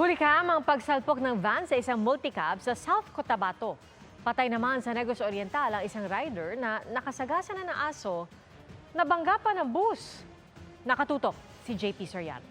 Huli-kam ang pagsalpok ng van sa isang multicab sa South Cotabato. Patay naman sa Negros Oriental ang isang rider na nakasagasa na ng aso na bangga pa ng bus. Nakatutok si JP Soriano.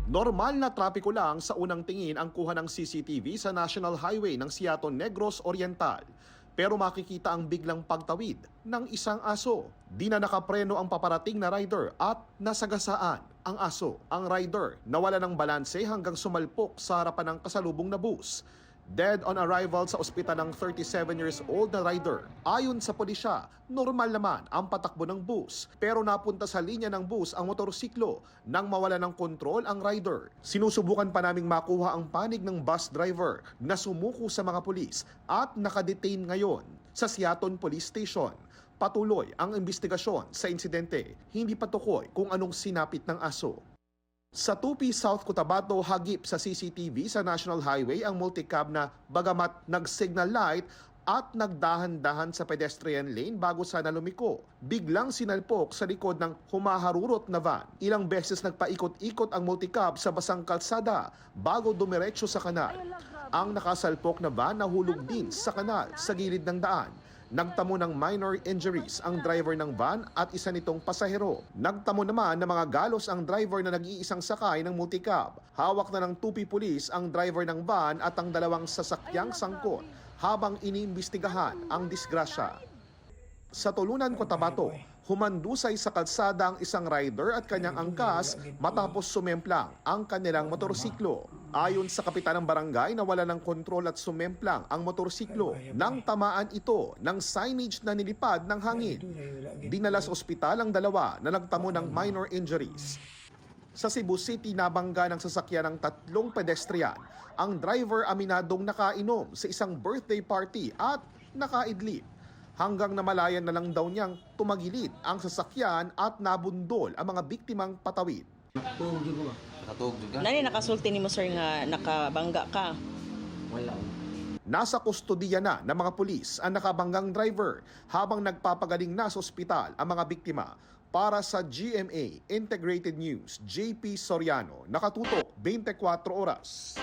Normal na trapiko lang sa unang tingin ang kuha ng CCTV sa National Highway ng Siaton, Negros Oriental. Pero makikita ang biglang pagtawid ng isang aso. Di na nakapreno ang paparating na rider at nasagasaan ang aso. Ang rider nawala ng balanse hanggang sumalpok sa harapan ng kasalubong na bus. Dead on arrival sa ospital ng 37 years old na rider. Ayon sa pulisya, normal naman ang patakbo ng bus. Pero napunta sa linya ng bus ang motorsiklo nang mawala ng kontrol ang rider. Sinusubukan pa naming makuha ang panig ng bus driver na sumuko sa mga pulis at nakadetain ngayon sa Siaton Police Station. Patuloy ang investigasyon sa insidente. Hindi pa tukoy kung anong sinapit ng aso. Sa Tupi, South Cotabato, hagip sa CCTV sa National Highway ang multicab na bagamat nag-signal light at nagdahan-dahan sa pedestrian lane bago sana lumiko. Biglang sinalpok sa likod ng humaharurot na van. Ilang beses nagpaikot-ikot ang multicab sa basang kalsada bago dumiretso sa kanal. Ang nakasalpok na van nahulog din sa kanal sa gilid ng daan. Nagtamo ng minor injuries ang driver ng van at isa nitong pasahero. Nagtamo naman ng mga galos ang driver na nag-iisang sakay ng multicab. Hawak na ng Tupi Police ang driver ng van at ang dalawang sasakyang sangkot habang iniimbestigahan ang disgrasya. Sa Tulunan, Cotabato, humandusay sa kalsada ang isang rider at kanyang angkas matapos sumemplang ang kanilang motorsiklo. Ayon sa kapitan ng barangay, nawala ng kontrol at sumemplang ang motorsiklo nang tamaan ito ng signage na nilipad ng hangin. Dinala sa ospital ang dalawa na nagtamo ng minor injuries. Sa Cebu City, nabangga ng sasakyan ng 3 pedestrian. Ang driver aminadong nakainom sa isang birthday party at nakaidlip. Hanggang namalayan na lang daw niyang tumagilid ang sasakyan at nabundol ang mga biktimang patawid. Nani nakasulti nimo sir nga nakabangga ka? Wala. Nasa kustodiya na ng mga pulis ang nakabanggang driver habang nagpapagaling na sa ospital ang mga biktima. Para sa GMA Integrated News, JP Soriano, nakatutok 24 oras.